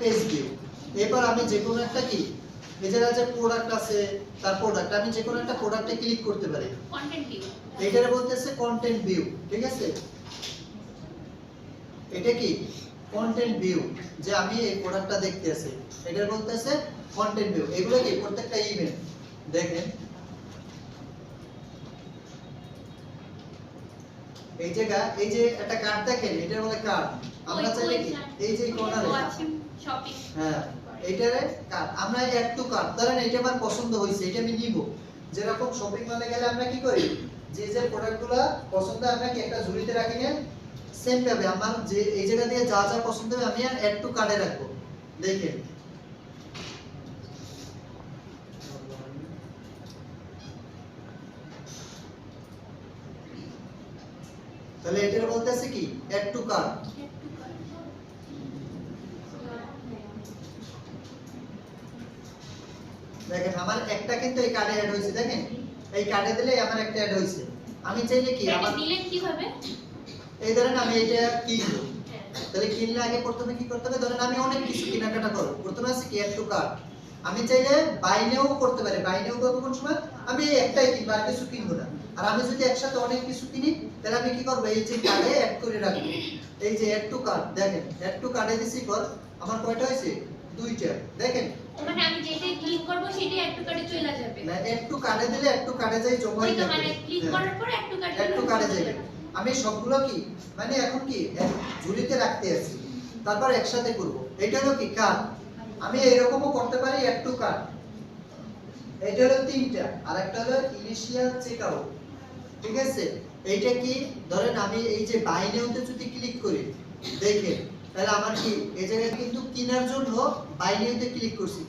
Page view. এরপর আমি যে কোনো একটা কি এই যে প্রোডাক্ট আছে, তার প্রোডাক্ট আমি যে কোনো একটা প্রোডাক্টে ক্লিক করতে পারি, কন্টেন্ট ভিউ। এইটারে বলতেছে কন্টেন্ট ভিউ। ঠিক আছে, এটা কি কন্টেন্ট ভিউ, যে আমি এই প্রোডাক্টটা দেখতে আছি এটার বলতেছে কন্টেন্ট ভিউ। এগুলো কি প্রত্যেকটা ইভেন্ট দেখেন, এই জায়গা এই যে একটা কার্ড দেখেন, এটা বলে কার্ড। আমরা চাইলে কি এই যে কর্নারে শপিং, হ্যাঁ এইটারে কার্ড, আমরা অ্যাড টু কার্ড, ধরেন এটা আমার পছন্দ হইছে এটা আমি নিব। যেরকম শপিং মলে গেলে আমরা কি করি, যে যে প্রোডাক্টগুলো পছন্দ আমরা কি একটা ঝুলিতে রাখি না, সেম ভাবে আমার যে এই জায়গা দিয়ে যা যা পছন্দ হবে আমি অ্যাড টু কার্ডে রাখবো। দেখেন তাহলে এটার বলতেছে কি অ্যাড টু কার্ট। দেখেন আমার একটা কিন্তু এই কার্ডে অ্যাড হইছে, দেখেন এই কার্ডে দিলে আমার একটা অ্যাড হইছে। আমি চাইলে কি আমার দিলে কি হবে, এই ধরেন আমি এটা কিনবো, তাহলে কিনলে আগে প্রথমে কি করতে হবে, ধরেন আমি অনেক কিছু কেনাকাটা করব, প্রথমে আছে কি অ্যাড টু কার্ট। আমি চাইলে বাই নাও করতে পারি, বাই নাও করব কোন সময় আমি একটাই কিনবো আর কিছু কিনবো না। আর আমি যদি একসাথে অনেক কিছু কিনি তাহলে আমি কি করব, এই যে কার্ডে অ্যাড করে রাখবো, এই যে অ্যাড টু কার্ট। দেখেন অ্যাড টু কার্ডে দিছি পর আমার কয়টা হইছে, দুইটা। দেখেন মানে আমি যেটাই ক্লিক করব সেটাই অ্যাড টু কার্টে চলে যাবে না, অ্যাড টু কার্ডে দিলে অ্যাড টু কার্ডে যাই জমা হয়ে যাবে, মানে ক্লিক করার পর অ্যাড টু কার্টে অ্যাড টু কার্ডে যাবে। আমি সবগুলো কি মানে এখন কি ঝুলিতে রাখতে আছি, তারপর একসাথে করব। এটা হলো কি কার্ড। আমি এরকমও করতে পারি অ্যাড টু কার্ড। এটা হলো তিনটা, আর একটা হলো ইনিশিয়াল চেকআউট। ঠিক আছে, এইটা কি ধরেন আমি এই যে বাই নাওতে যদি ক্লিক করি, দেখেন তাহলে আমার কি এই জায়গায় কিন্তু কেনার জন্য বাই নাওতে ক্লিক করছি।